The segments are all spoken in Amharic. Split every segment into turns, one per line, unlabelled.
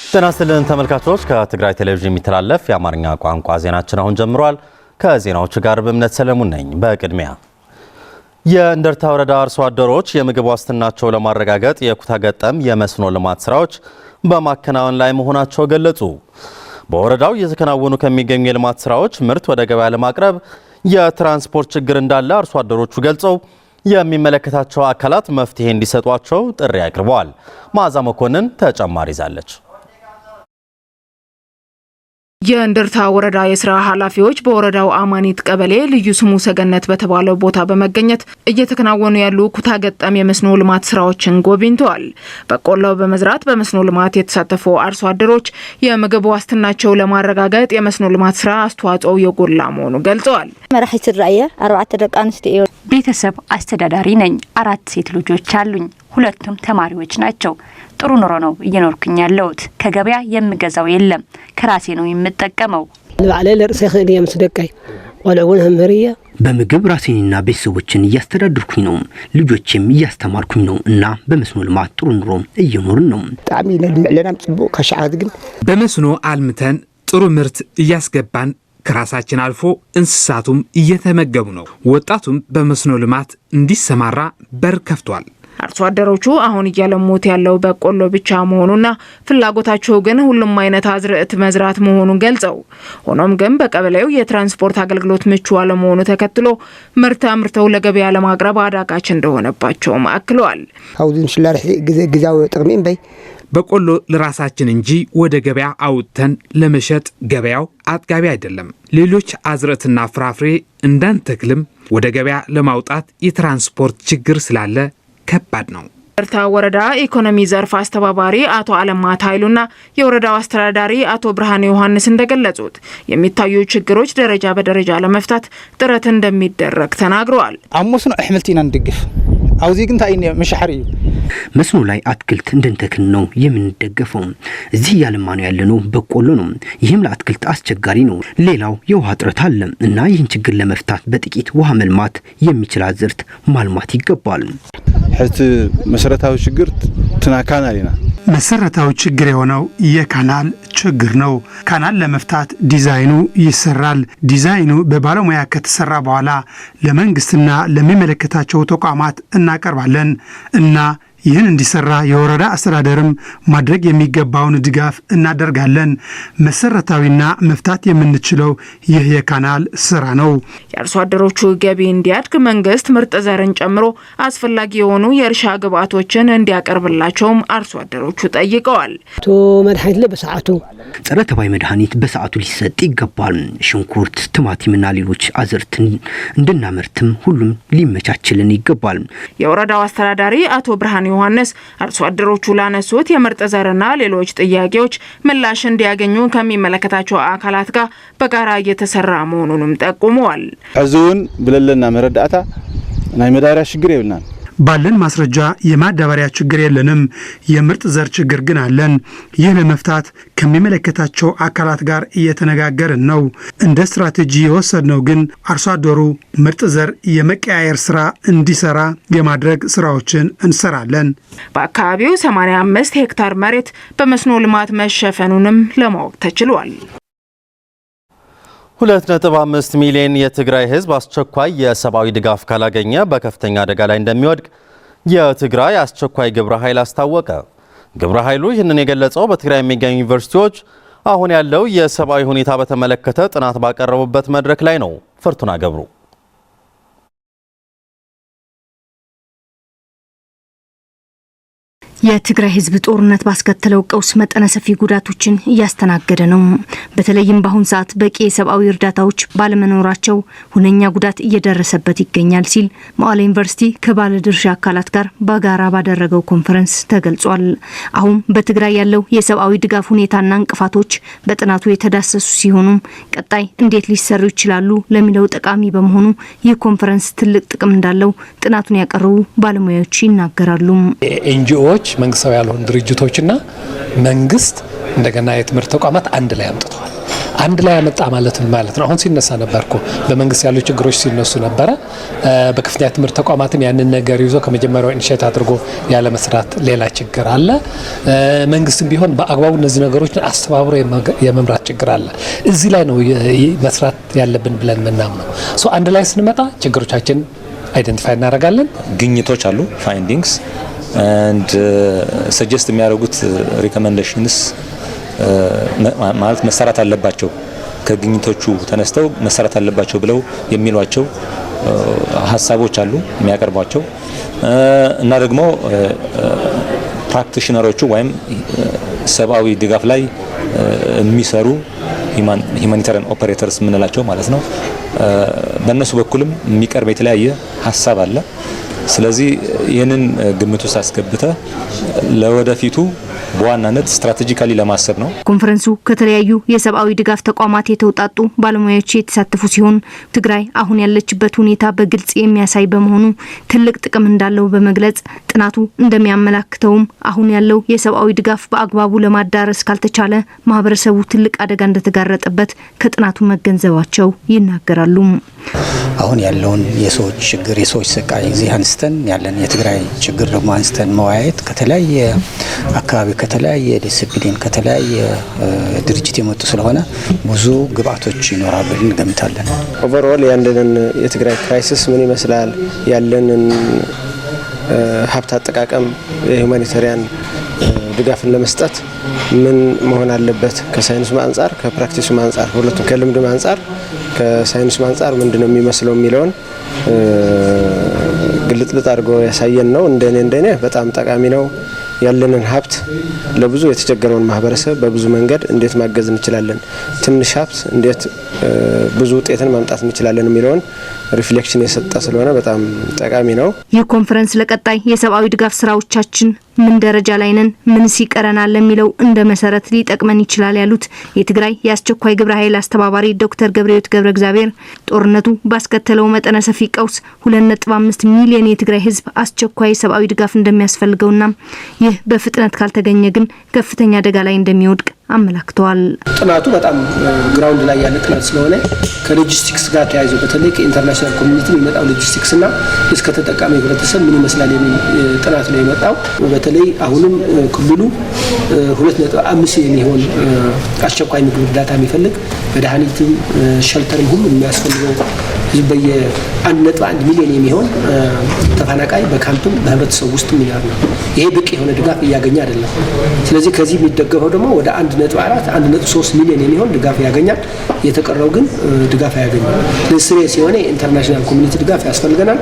ተናስተልን ተመልካቾች ከትግራይ ቴሌቪዥን የሚተላለፍ የአማርኛ ቋንቋ ዜናችን አሁን ጀምሯል። ከዜናዎቹ ጋር በእምነት ሰለሞን ነኝ። በቅድሚያ የእንደርታ ወረዳ አርሶ አደሮች የምግብ ዋስትናቸው ለማረጋገጥ የኩታ ገጠም የመስኖ ልማት ስራዎች በማከናወን ላይ መሆናቸው ገለጹ። በወረዳው እየተከናወኑ ከሚገኙ የልማት ስራዎች ምርት ወደ ገበያ ለማቅረብ የትራንስፖርት ችግር እንዳለ አርሶ አደሮቹ ገልጸው የሚመለከታቸው አካላት መፍትሄ እንዲሰጧቸው ጥሪ አቅርበዋል። ማዛ መኮንን ተጨማሪ ይዛለች።
የእንደርታ ወረዳ የስራ ኃላፊዎች በወረዳው አማኒት ቀበሌ ልዩ ስሙ ሰገነት በተባለው ቦታ በመገኘት እየተከናወኑ ያሉ ኩታ ገጠም የመስኖ ልማት ስራዎችን ጎብኝተዋል። በቆሎ በመዝራት በመስኖ ልማት የተሳተፉ አርሶ አደሮች የምግብ ዋስትናቸው ለማረጋገጥ የመስኖ ልማት ስራ አስተዋጽኦ የጎላ መሆኑ ገልጸዋል።
መራሒት ራያ 4 ደቂ አንስትዮ
ቤተሰብ አስተዳዳሪ ነኝ። 4 ሴት ልጆች አሉኝ። ሁለቱም ተማሪዎች ናቸው። ጥሩ ኑሮ ነው እየኖርኩኝ ያለሁት። ከገበያ የምገዛው የለም፣ ከራሴ ነው የምጠቀመው።
ለባለ ለርሴ ኸሊ የምስደቀይ ወለውን ህምሪያ
በምግብ ራሴንና ቤተሰቦችን እያስተዳድርኩኝ ነው። ልጆችም እያስተማርኩኝ ነው እና በመስኖ ልማት ጥሩ ኑሮ እየኖርን ነው።
ጣሚ ለናም ጽቡቅ ከሻዓት ግን
በመስኖ አልምተን ጥሩ ምርት እያስገባን ከራሳችን አልፎ እንስሳቱም እየተመገቡ ነው። ወጣቱም በመስኖ ልማት እንዲሰማራ በር ከፍቷል።
አርሶ አደሮቹ አሁን እያለሙት ያለው በቆሎ ብቻ መሆኑና ፍላጎታቸው ግን ሁሉም አይነት አዝርዕት መዝራት መሆኑን ገልጸው ሆኖም ግን በቀበሌው የትራንስፖርት አገልግሎት ምቹ አለመሆኑ ተከትሎ ምርት አምርተው ለገበያ ለማቅረብ አዳጋች እንደሆነባቸው አክለዋል።
አውዝን ሽላርህ ግዛው ጥቅሜን በይ
በቆሎ ለራሳችን እንጂ ወደ ገበያ አውጥተን ለመሸጥ ገበያው አጥጋቢ አይደለም። ሌሎች አዝርዕትና ፍራፍሬ እንዳንተክልም ወደ ገበያ ለማውጣት የትራንስፖርት ችግር ስላለ ከባድ ነው።
እንደርታ ወረዳ ኢኮኖሚ ዘርፍ አስተባባሪ አቶ አለማት ኃይሉና የወረዳው አስተዳዳሪ አቶ ብርሃን ዮሐንስ እንደገለጹት የሚታዩ ችግሮች ደረጃ በደረጃ ለመፍታት ጥረት እንደሚደረግ ተናግረዋል።
አሞስኑ አህመልቲና እንደግፍ አውዚ ግን ታይኔ መሻሐሪ
መስኖ ላይ አትክልት እንድንተክል ነው የምንደገፈው። እዚህ ያለማኑ ያለነው በቆሎ ነው። ይህም ለአትክልት አስቸጋሪ ነው። ሌላው የውሃ እጥረት አለ እና ይህን ችግር ለመፍታት በጥቂት ውሃ መልማት የሚችል አዝርዕት ማልማት ይገባል።
ሕት መሰረታዊ ችግር ትናካናሊና
መሰረታዊ ችግር የሆነው የካናል ችግር ነው። ካናል ለመፍታት ዲዛይኑ ይሰራል። ዲዛይኑ በባለሙያ ከተሰራ በኋላ ለመንግስትና ለሚመለከታቸው ተቋማት እናቀርባለን እና ይህን እንዲሰራ የወረዳ አስተዳደርም ማድረግ የሚገባውን ድጋፍ እናደርጋለን። መሰረታዊና መፍታት የምንችለው ይህ የካናል ስራ ነው።
የአርሶ አደሮቹ ገቢ እንዲያድግ መንግስት ምርጥ ዘርን ጨምሮ አስፈላጊ የሆኑ የእርሻ ግብዓቶችን እንዲያቀርብላቸውም አርሶ አደሮቹ ጠይቀዋል።
ቶ መድኃኒት ለበሰዓቱ
ጸረ ተባይ መድኃኒት በሰዓቱ ሊሰጥ ይገባል። ሽንኩርት፣ ቲማቲምና ሌሎች አዝርዕት እንድናመርትም ሁሉም ሊመቻችልን ይገባል።
የወረዳው አስተዳዳሪ አቶ ብርሃን ዮሐንስ አርሶ አደሮቹ ላነሱት የምርጥ ዘርና ሌሎች ጥያቄዎች ምላሽ እንዲያገኙ ከሚመለከታቸው አካላት ጋር በጋራ እየተሰራ መሆኑንም ጠቁመዋል።
አዙን ብለለና መረዳታ ናይ መዳበሪያ ችግር ይብልናል።
ባለን ማስረጃ የማዳበሪያ ችግር የለንም። የምርጥ ዘር ችግር ግን አለን። ይህ ለመፍታት ከሚመለከታቸው አካላት ጋር እየተነጋገርን ነው። እንደ ስትራቴጂ የወሰድነው ግን አርሶ አደሩ ምርጥ ዘር የመቀያየር ስራ እንዲሰራ የማድረግ ስራዎችን እንሰራለን።
በአካባቢው 85 ሄክታር መሬት በመስኖ ልማት መሸፈኑንም ለማወቅ ተችሏል።
2.5 ሚሊዮን የትግራይ ህዝብ አስቸኳይ የሰብአዊ ድጋፍ ካላገኘ በከፍተኛ አደጋ ላይ እንደሚወድቅ የትግራይ አስቸኳይ ግብረ ኃይል አስታወቀ። ግብረ ኃይሉ ይህንን የገለጸው በትግራይ የሚገኙ ዩኒቨርሲቲዎች አሁን ያለው የሰብአዊ ሁኔታ በተመለከተ ጥናት ባቀረቡበት መድረክ ላይ ነው። ፍርቱና ገብሩ
የትግራይ ህዝብ ጦርነት ባስከተለው ቀውስ መጠነ ሰፊ ጉዳቶችን እያስተናገደ ነው። በተለይም በአሁን ሰዓት በቂ የሰብአዊ እርዳታዎች ባለመኖራቸው ሁነኛ ጉዳት እየደረሰበት ይገኛል ሲል መቀለ ዩኒቨርሲቲ ከባለድርሻ አካላት ጋር በጋራ ባደረገው ኮንፈረንስ ተገልጿል። አሁን በትግራይ ያለው የሰብአዊ ድጋፍ ሁኔታና እንቅፋቶች በጥናቱ የተዳሰሱ ሲሆኑ ቀጣይ እንዴት ሊሰሩ ይችላሉ ለሚለው ጠቃሚ በመሆኑ ይህ ኮንፈረንስ ትልቅ ጥቅም እንዳለው ጥናቱን ያቀረቡ ባለሙያዎች ይናገራሉ።
ኤንጂኦዎች መንግስታዊ ያልሆኑ ድርጅቶችና መንግስት እንደገና የትምህርት ተቋማት አንድ ላይ አምጥተዋል። አንድ ላይ ያመጣ ማለት ነው። አሁን ሲነሳ ነበርኩ በመንግስት ያሉ ችግሮች ሲነሱ ነበረ። በከፍተኛ ትምህርት ተቋማትም ያንን ነገር ይዞ ከመጀመሪያው ኢኒሼት አድርጎ ያለ መስራት ሌላ ችግር አለ። መንግስትም ቢሆን በአግባቡ እነዚህ ነገሮችን አስተባብሮ የመምራት ችግር አለ። እዚህ ላይ ነው መስራት ያለብን ብለን ምናምነው። አንድ ላይ ስንመጣ ችግሮቻችን አይደንቲፋይ እናደርጋለን።
ግኝቶች አሉ ፋይንዲንግስ and suggest የሚያደርጉት ሪኮመንዴሽንስ ማለት መሰራት አለባቸው ከግኝቶቹ ተነስተው መሰራት አለባቸው ብለው የሚሏቸው ሐሳቦች አሉ የሚያቀርቧቸው እና ደግሞ ፕራክቲሽነሮቹ ወይም ሰብአዊ ድጋፍ ላይ የሚሰሩ ሁማኒታሪያን ኦፐሬተርስ ምንላቸው ማለት ነው። በእነሱ በኩልም የሚቀርብ የተለያየ ሐሳብ አለ። ስለዚህ ይህንን ግምት ውስጥ አስገብተ ለወደፊቱ በዋናነት ስትራቴጂካሊ ለማሰብ ነው።
ኮንፈረንሱ ከተለያዩ የሰብአዊ ድጋፍ ተቋማት የተውጣጡ ባለሙያዎች የተሳተፉ ሲሆን ትግራይ አሁን ያለችበት ሁኔታ በግልጽ የሚያሳይ በመሆኑ ትልቅ ጥቅም እንዳለው በመግለጽ ጥናቱ እንደሚያመላክተውም አሁን ያለው የሰብአዊ ድጋፍ በአግባቡ ለማዳረስ ካልተቻለ ማህበረሰቡ ትልቅ አደጋ እንደተጋረጠበት ከጥናቱ መገንዘባቸው ይናገራሉ።
አሁን ያለውን የሰዎች ችግር የሰዎች ስቃይ እዚህ አንስተን ያለን የትግራይ ችግር ደግሞ አንስተን መወያየት ከተለያየ አካባቢ ከተለያየ ዲሲፕሊን ከተለያየ ድርጅት የመጡ ስለሆነ ብዙ ግብአቶች ይኖራሉ እንገምታለን።
ኦቨርኦል ያለንን የትግራይ ክራይሲስ ምን ይመስላል፣ ያለንን ሀብት አጠቃቀም የሁማኒታሪያን ድጋፍን ለመስጠት ምን መሆን አለበት ከሳይንስ አንፃር ከፕራክቲስ አንፃር ሁለቱም ከልምድ አንፃር ከሳይንስ አንፃር ምንድነው የሚመስለው የሚለውን ግልጥልጥ አድርጎ ያሳየን ነው። እንደኔ በጣም ጠቃሚ ነው። ያለንን ሀብት ለብዙ የተቸገረውን ማህበረሰብ በብዙ መንገድ እንዴት ማገዝ እንችላለን፣ ትንሽ ሀብት እንዴት ብዙ ውጤትን ማምጣት እንችላለን የሚለውን ሪፍሌክሽን የሰጠ ስለሆነ በጣም ጠቃሚ ነው።
ይህ ኮንፈረንስ ለቀጣይ የሰብአዊ ድጋፍ ስራዎቻችን ምን ደረጃ ላይ ነን፣ ምን ሲቀረናል ለሚለው እንደ መሰረት ሊጠቅመን ይችላል ያሉት የትግራይ የአስቸኳይ ግብረ ኃይል አስተባባሪ ዶክተር ገብረሕይወት ገብረ እግዚአብሔር ጦርነቱ ባስከተለው መጠነ ሰፊ ቀውስ 2.5 ሚሊዮን የትግራይ ህዝብ አስቸኳይ ሰብአዊ ድጋፍ እንደሚያስፈልገውና ይህ በፍጥነት ካልተገኘ ግን ከፍተኛ አደጋ ላይ እንደሚወድቅ አመላክተዋል።
ጥናቱ በጣም ግራውንድ ላይ ያለ ጥናት ስለሆነ ከሎጂስቲክስ ጋር ተያይዞ በተለይ ከኢንተርናሽናል ኮሚኒቲ የሚመጣው ሎጂስቲክስና እስከ ተጠቃሚ ህብረተሰብ ምን ይመስላል የሚል ጥናት ነው የመጣው። በተለይ አሁንም ክልሉ 2.5 የሚሆን አስቸኳይ ምግብ እርዳታ የሚፈልግ መድኃኒትም ሸልተርም ሁሉ የሚያስፈልገው ህዝብ በየ1.1 ሚሊዮን የሚሆን ተፈናቃይ በካምፕም በህብረተሰብ ውስጥ ይያዝ ነው። ይሄ በቂ የሆነ ድጋፍ እያገኘ አይደለም። ስለዚህ ከዚህ የሚደገፈው ደግሞ ወደ 1.3 ሚሊዮን የሚሆን ድጋፍ ያገኛል። የተቀረው ግን ድጋፍ አያገኝም። ለስሬስ የሆነ ኢንተርናሽናል ኮሚኒቲ ድጋፍ ያስፈልገናል።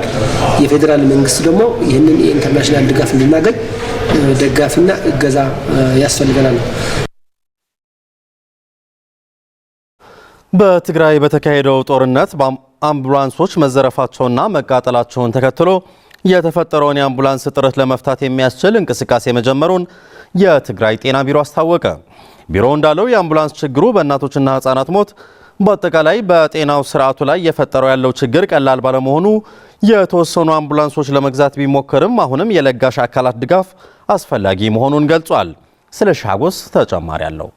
የፌደራል መንግስት ደግሞ ይህንን የኢንተርናሽናል ድጋፍ እንድናገኝ ደጋፍና እገዛ ያስፈልገናል።
በትግራይ በተካሄደው ጦርነት አምቡላንሶች መዘረፋቸውና መቃጠላቸውን ተከትሎ የተፈጠረውን የአምቡላንስ እጥረት ለመፍታት የሚያስችል እንቅስቃሴ መጀመሩን የትግራይ ጤና ቢሮ አስታወቀ። ቢሮው እንዳለው የአምቡላንስ ችግሩ በእናቶችና ህጻናት ሞት በአጠቃላይ በጤናው ስርዓቱ ላይ የፈጠረው ያለው ችግር ቀላል ባለመሆኑ የተወሰኑ አምቡላንሶች ለመግዛት ቢሞክርም አሁንም የለጋሽ አካላት ድጋፍ አስፈላጊ መሆኑን ገልጿል። ስለ ሻጎስ ተጨማሪ አለው።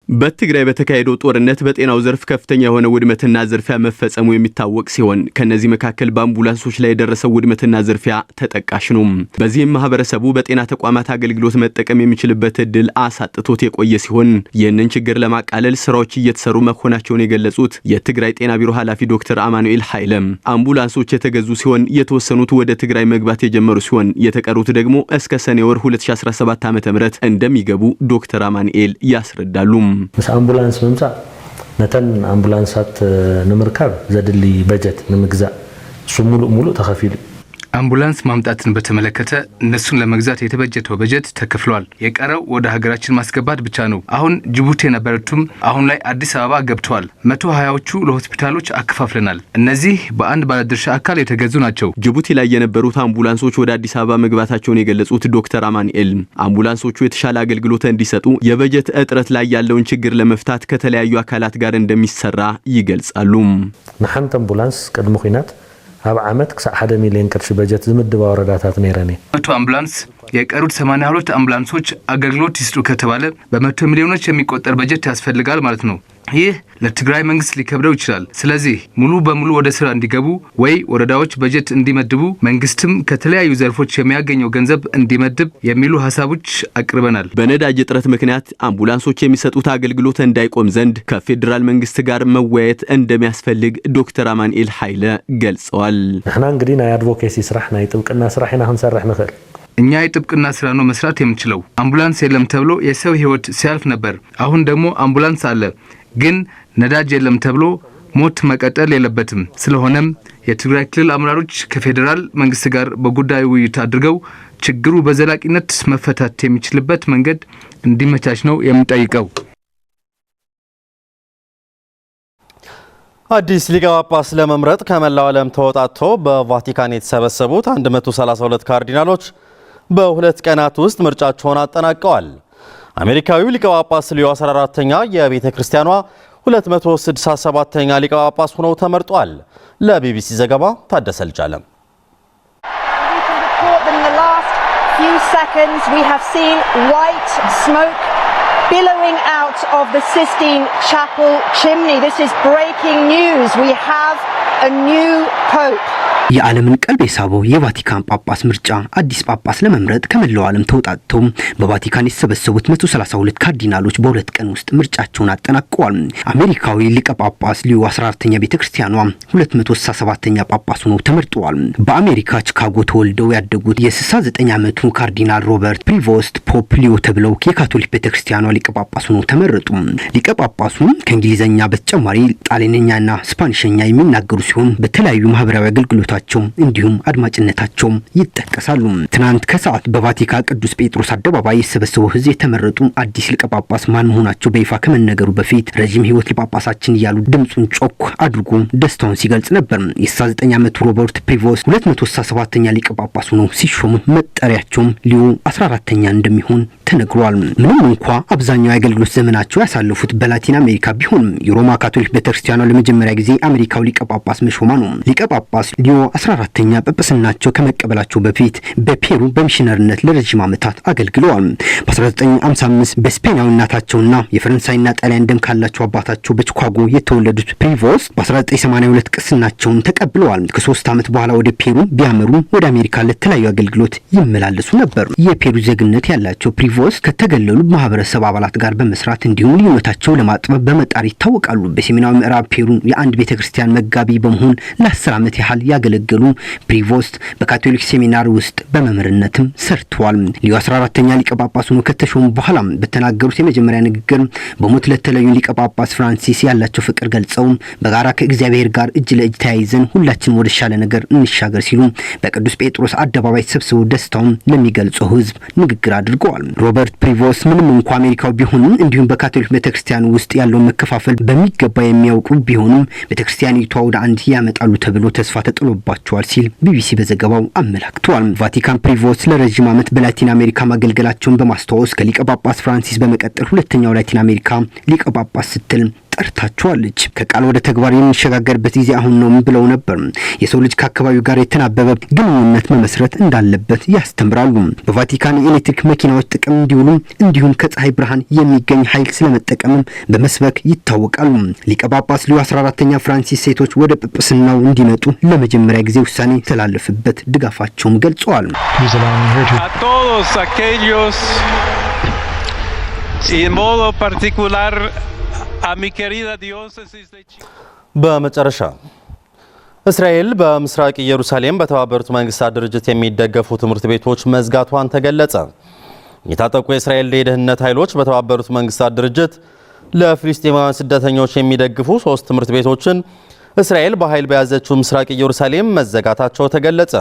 በትግራይ በተካሄደው ጦርነት በጤናው ዘርፍ ከፍተኛ የሆነ ውድመትና ዝርፊያ መፈጸሙ የሚታወቅ ሲሆን ከነዚህ መካከል በአምቡላንሶች ላይ የደረሰው ውድመትና ዝርፊያ ተጠቃሽ ነው። በዚህም ማህበረሰቡ በጤና ተቋማት አገልግሎት መጠቀም የሚችልበት እድል አሳጥቶት የቆየ ሲሆን ይህንን ችግር ለማቃለል ስራዎች እየተሰሩ መሆናቸውን የገለጹት የትግራይ ጤና ቢሮ ኃላፊ ዶክተር አማኑኤል ኃይለም አምቡላንሶች የተገዙ ሲሆን የተወሰኑት ወደ ትግራይ መግባት የጀመሩ ሲሆን የተቀሩት ደግሞ እስከ ሰኔ ወር 2017 ዓ.ም እንደሚገቡ ዶክተር አማኑኤል ያስረዳሉ።
ምስ አምቡላንስ መምጻእ ነተን አምቡላንሳት ንምርካብ ዘድሊ በጀት ንምግዛእ እሱ ሙሉ ተኸፊሉ
አምቡላንስ ማምጣትን በተመለከተ እነሱን ለመግዛት የተበጀተው በጀት ተከፍሏል። የቀረው ወደ ሀገራችን ማስገባት ብቻ ነው። አሁን ጅቡቲ የነበሩትም አሁን ላይ አዲስ አበባ ገብተዋል። 120ዎቹ ለሆስፒታሎች አከፋፍለናል። እነዚህ በአንድ ባለድርሻ አካል የተገዙ ናቸው።
ጅቡቲ ላይ የነበሩት አምቡላንሶች ወደ አዲስ አበባ መግባታቸውን የገለጹት ዶክተር አማኑኤል አምቡላንሶቹ የተሻለ አገልግሎት እንዲሰጡ የበጀት እጥረት ላይ ያለውን ችግር ለመፍታት ከተለያዩ አካላት ጋር እንደሚሰራ ይገልጻሉ።
ንሓንቲ አምቡላንስ ቀድሞ ኹናት ኣብ ዓመት ክሳብ 1 ሚሊዮን ቅርሺ በጀት ዝምድባ ወረዳታት ነይረኒ
100 አምቡላንስ የቀሩት 82 አምቡላንሶች አገልግሎት ይስጡ ከተባለ በመቶ ሚሊዮኖች የሚቆጠር በጀት ያስፈልጋል ማለት ነው። ይህ ለትግራይ መንግስት ሊከብደው ይችላል። ስለዚህ ሙሉ በሙሉ ወደ ስራ እንዲገቡ ወይ ወረዳዎች በጀት እንዲመድቡ መንግስትም ከተለያዩ ዘርፎች የሚያገኘው ገንዘብ እንዲመድብ የሚሉ ሐሳቦች አቅርበናል።
በነዳጅ እጥረት ምክንያት አምቡላንሶች የሚሰጡት አገልግሎት እንዳይቆም ዘንድ ከፌዴራል መንግስት ጋር መወያየት እንደሚያስፈልግ ዶክተር አማኑኤል ኃይለ ገልጸዋል።
እحنا እንግዲህ ናይ አድቮኬሲ ስራሕ ናይ ጥብቅና ስራሕ ኢና ክንሰርሕ ንኽእል
እኛ የጥብቅና ስራ ነው መስራት የምንችለው። አምቡላንስ የለም ተብሎ የሰው ህይወት ሲያልፍ ነበር። አሁን ደግሞ አምቡላንስ አለ ግን ነዳጅ የለም ተብሎ ሞት መቀጠል የለበትም። ስለሆነም የትግራይ ክልል አመራሮች ከፌዴራል መንግስት ጋር በጉዳዩ ውይይት አድርገው ችግሩ በዘላቂነት መፈታት የሚችልበት መንገድ እንዲመቻች ነው የምንጠይቀው።
አዲስ ሊቀ ጳጳስ ለመምረጥ ከመላው ዓለም ተወጣጥቶ በቫቲካን የተሰበሰቡት 132 ካርዲናሎች በሁለት ቀናት ውስጥ ምርጫቸውን አጠናቀዋል። አሜሪካዊው ሊቀ ጳጳስ ሊዮ 14ኛ የቤተ ክርስቲያኗ 267ኛ ሊቀ ጳጳስ ሆነው ተመርጧል። ለቢቢሲ ዘገባ ታደሰ ልጃለም።
billowing out of the Sistine Chapel chimney. This is breaking news. We have a new pope.
የዓለምን ቀልብ የሳበው የቫቲካን ጳጳስ ምርጫ አዲስ ጳጳስ ለመምረጥ ከመላው ዓለም ተውጣጥተው በቫቲካን የተሰበሰቡት 132 ካርዲናሎች በሁለት ቀን ውስጥ ምርጫቸውን አጠናቀዋል። አሜሪካዊ ሊቀ ጳጳስ ሊዮ 14ኛ ቤተክርስቲያኗ 267ኛ ጳጳስ ሆነው ተመርጠዋል። በአሜሪካ ቺካጎ ተወልደው ያደጉት የ69 ዓመቱ ካርዲናል ሮበርት ፕሪቮስት ፖፕ ሊዮ ተብለው የካቶሊክ ቤተክርስቲያኗ ሊቀ ጳጳስ ሆነው ተመረጡ። ሊቀ ጳጳሱ ከእንግሊዘኛ በተጨማሪ ጣሊያንኛና ስፓኒሽኛ የሚናገሩ ሲሆን በተለያዩ ማህበራዊ አገልግሎቶች እንዲሁም አድማጭነታቸው ይጠቀሳሉ። ትናንት ከሰዓት በቫቲካን ቅዱስ ጴጥሮስ አደባባይ የተሰበሰበው ህዝብ የተመረጡ አዲስ ሊቀ ጳጳስ ማን መሆናቸው በይፋ ከመነገሩ በፊት ረጅም ህይወት ሊጳጳሳችን እያሉ ድምጹን ጮክ አድርጎ ደስታውን ሲገልጽ ነበር። የ69 ዓመቱ ሮበርት ፕሪቮስት 267ኛ ሊቀ ጳጳስ ሆነው ሲሾሙ መጠሪያቸው ሊዮ 14ኛ እንደሚሆን ተነግሯል። ምንም እንኳ አብዛኛው የአገልግሎት ዘመናቸው ያሳለፉት በላቲን አሜሪካ ቢሆንም የሮማ ካቶሊክ ቤተክርስቲያኗ ለመጀመሪያ ጊዜ አሜሪካው ሊቀ ጳጳስ መሾማ ነው። ሊቀ ጳጳስ ሊዮ 14ኛ ጳጳስናቸው ከመቀበላቸው በፊት በፔሩ በሚሽነርነት ለረጅም ዓመታት አገልግለዋል። በ1955 በስፔናዊ እናታቸውና የፈረንሳይና ጣሊያን ደም ካላቸው አባታቸው በቺካጎ የተወለዱት ፕሪቮስት በ1982 ቅስናቸውን ተቀብለዋል። ከ3 ዓመት በኋላ ወደ ፔሩ ቢያመሩ ወደ አሜሪካ ለተለያዩ አገልግሎት ይመላለሱ ነበር። የፔሩ ዜግነት ያላቸው ፕሪቮስት ከተገለሉ ማህበረሰብ አባላት ጋር በመስራት እንዲሁም ልዩነታቸው ለማጥበብ በመጣር ይታወቃሉ። በሰሜናዊ ምዕራብ ፔሩ የአንድ ቤተክርስቲያን መጋቢ በመሆን ለ10 ዓመት ያህል ያገለገሉ ፕሪቮስት በካቶሊክ ሴሚናሪ ውስጥ በመምህርነትም ሰርተዋል። ሊዮ 14ኛ ሊቀ ጳጳስ ሆነው ከተሾሙ በኋላ በተናገሩት የመጀመሪያ ንግግር በሞት ለተለዩ ሊቀ ጳጳስ ፍራንሲስ ያላቸው ፍቅር ገልጸው በጋራ ከእግዚአብሔር ጋር እጅ ለእጅ ተያይዘን ሁላችን ወደ ሻለ ነገር እንሻገር ሲሉ በቅዱስ ጴጥሮስ አደባባይ ተሰብስበው ደስታውን ለሚገልጸው ህዝብ ንግግር አድርገዋል። ሮበርት ፕሪቮስት ምንም እንኳን አሜሪካው ቢሆንም እንዲሁም በካቶሊክ ቤተክርስቲያን ውስጥ ያለው መከፋፈል በሚገባ የሚያውቁ ቢሆንም ቤተክርስቲያኒቷ ወደ አንድ ያመጣሉ ተብሎ ተስፋ ተጥሎባቸዋል ሲል ቢቢሲ በዘገባው አመላክቷል። ቫቲካን ፕሪቮስት ለረጅም ዓመት በላቲን አሜሪካ ማገልገላቸውን በማስተዋወስ ከሊቀ ጳጳስ ፍራንሲስ በመቀጠል ሁለተኛው ላቲን አሜሪካ ሊቀ ጳጳስ ስትል ጠርታቸዋለች። ከቃል ወደ ተግባር የሚሸጋገርበት ጊዜ አሁን ነው ብለው ነበር። የሰው ልጅ ከአካባቢው ጋር የተናበበ ግንኙነት መመስረት እንዳለበት ያስተምራሉ። በቫቲካን የኤሌክትሪክ መኪናዎች ጥቅም እንዲውሉ እንዲሁም ከፀሐይ ብርሃን የሚገኝ ኃይል ስለመጠቀምም በመስበክ ይታወቃሉ። ሊቀ ጳጳስ ሊዮ 14ኛ ፍራንሲስ ሴቶች ወደ ጵጵስናው እንዲመጡ ለመጀመሪያ ጊዜ ውሳኔ የተላለፈበት ድጋፋቸውን ገልጸዋል።
በመጨረሻ እስራኤል በምስራቅ ኢየሩሳሌም በተባበሩት መንግስታት ድርጅት የሚደገፉ ትምህርት ቤቶች መዝጋቷን ተገለጸ። የታጠቁ የእስራኤል የደህንነት ኃይሎች በተባበሩት መንግስታት ድርጅት ለፍልስጤማውያን ስደተኞች የሚደግፉ 3 ትምህርት ቤቶችን እስራኤል በኃይል በያዘችው ምስራቅ ኢየሩሳሌም መዘጋታቸው ተገለጸ።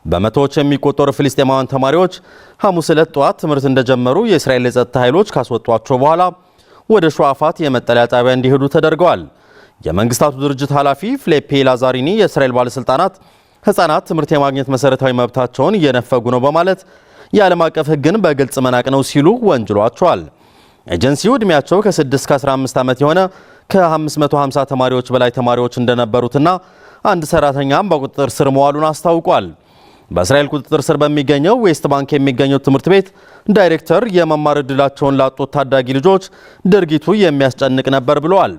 በመቶዎች የሚቆጠሩ ፍልስጤማውያን ተማሪዎች ሐሙስ ዕለት ጠዋት ትምህርት እንደጀመሩ የእስራኤል የጸጥታ ኃይሎች ካስወጧቸው በኋላ ወደ ሹዓፋት የመጠለያ ጣቢያ እንዲሄዱ ተደርገዋል። የመንግስታቱ ድርጅት ኃላፊ ፊሊፔ ላዛሪኒ የእስራኤል ባለስልጣናት ህፃናት ትምህርት የማግኘት መሰረታዊ መብታቸውን እየነፈጉ ነው በማለት የዓለም አቀፍ ህግን በግልጽ መናቅ ነው ሲሉ ወንጅሏቸዋል። ኤጀንሲው ዕድሜያቸው ከ6 እስከ 15 ዓመት የሆነ ከ550 ተማሪዎች በላይ ተማሪዎች እንደነበሩትና አንድ ሰራተኛም በቁጥጥር ስር መዋሉን አስታውቋል። በእስራኤል ቁጥጥር ስር በሚገኘው ዌስት ባንክ የሚገኘው ትምህርት ቤት ዳይሬክተር የመማር ዕድላቸውን ላጡት ታዳጊ ልጆች ድርጊቱ የሚያስጨንቅ ነበር ብለዋል።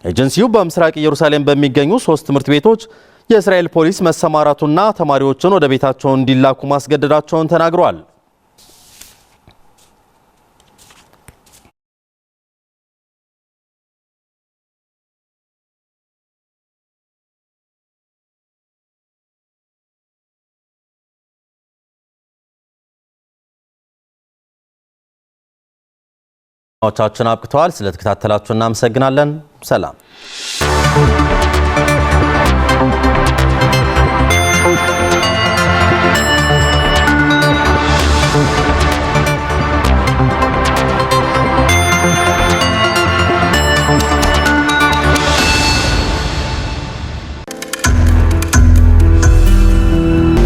ኤጀንሲው በምስራቅ ኢየሩሳሌም በሚገኙ 3 ትምህርት ቤቶች የእስራኤል ፖሊስ መሰማራቱና ተማሪዎችን ወደ ቤታቸው እንዲላኩ ማስገደዳቸውን ተናግሯል። ቻችን አብቅተዋል። ስለተከታተላችሁ እናመሰግናለን። ሰላም